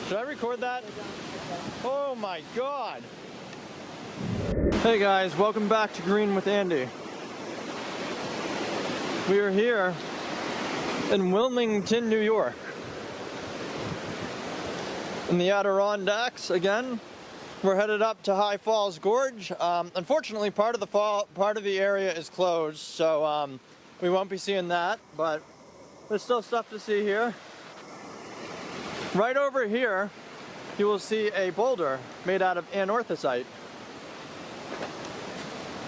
Should I record that? Oh my god! Hey guys, welcome back to Green with Andy. We are here in Wilmington, New York. In the Adirondacks again. We're headed up to High Falls Gorge. Unfortunately, part of the area is closed, so we won't be seeing that, but there's still stuff to see here. Right over here, you will see a boulder made out of anorthosite.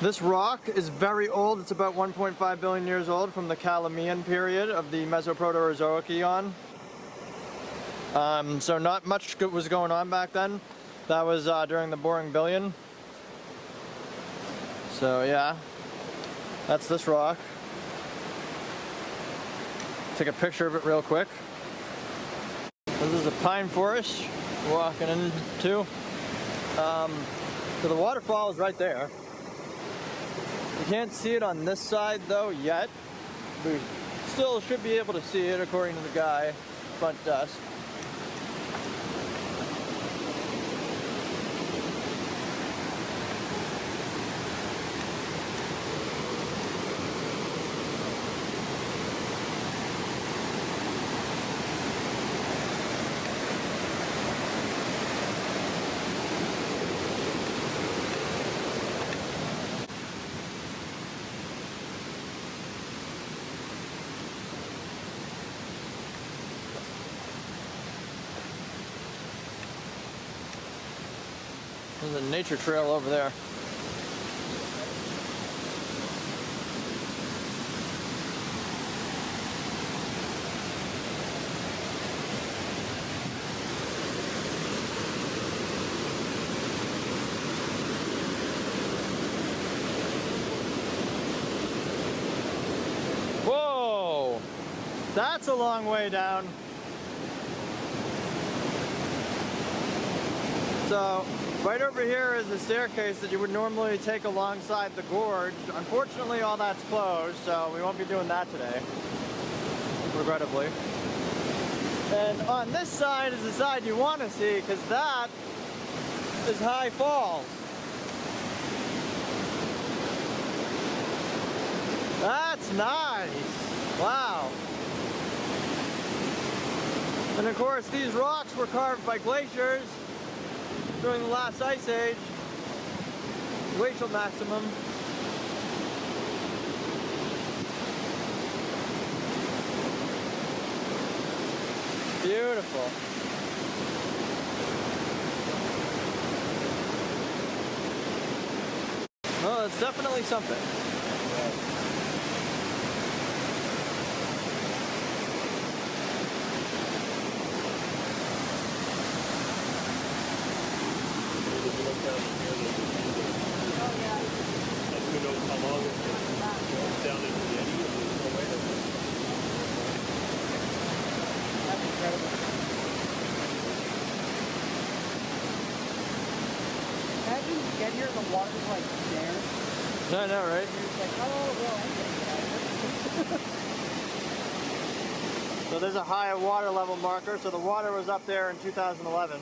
This rock is very old. It's about 1.5 billion years old, from the Calamian period of the Mesoproterozoic eon. So not much was going on back then. That was during the Boring Billion. So yeah, that's this rock. Take a picture of it real quick. This is a pine forest we're walking into. So the waterfall is right there. You can't see it on this side though yet. We still should be able to see it according to the guy front desk. There's a nature trail over there. Whoa! That's a long way down. So, right over here is the staircase that you would normally take alongside the gorge. Unfortunately, all that's closed, so we won't be doing that today, regrettably. And on this side is the side you want to see, because that is High Falls. That's nice. Wow. And of course, these rocks were carved by glaciers during the last ice age, glacial maximum. Beautiful. Well, it's definitely something. Imagine you get here, the water's like there. I know, right? It's like, oh, well, So there's a high water level marker. So the water was up there in 2011.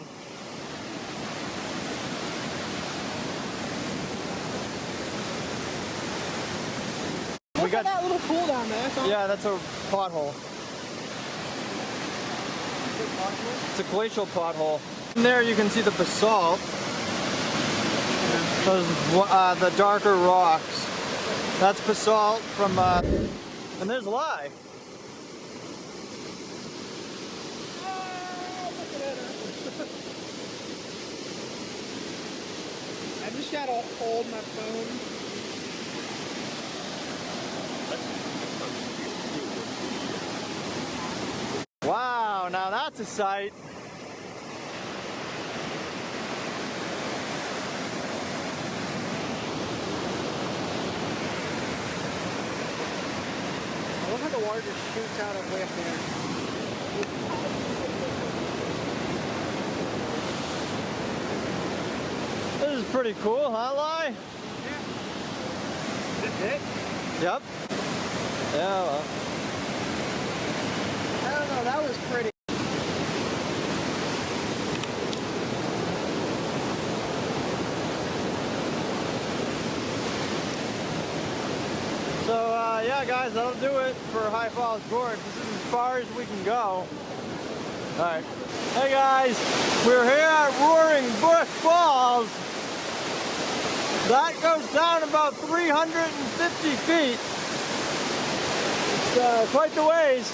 we got that little pool down there. Yeah, that's a pothole. It's a glacial pothole. In there you can see the basalt. Those the darker rocks. That's basalt from and there's lye. I just gotta hold my phone. Wow, now that's a sight. I love how the water just shoots out of way up there. This is pretty cool, huh, Lai? Yeah. Is it? Yep. Yeah, well. I don't know, that was pretty. guys, that'll do it for High Falls Gorge. This is as far as we can go. Alright. Hey guys, we're here at Roaring Brook Falls. That goes down about 350 feet. It's quite the ways.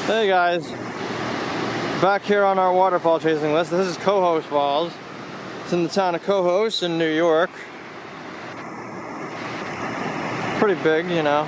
Hey guys, back here on our waterfall chasing list. This is Cohoes Falls. It's in the town of Cohoes in New York. Pretty big, you know.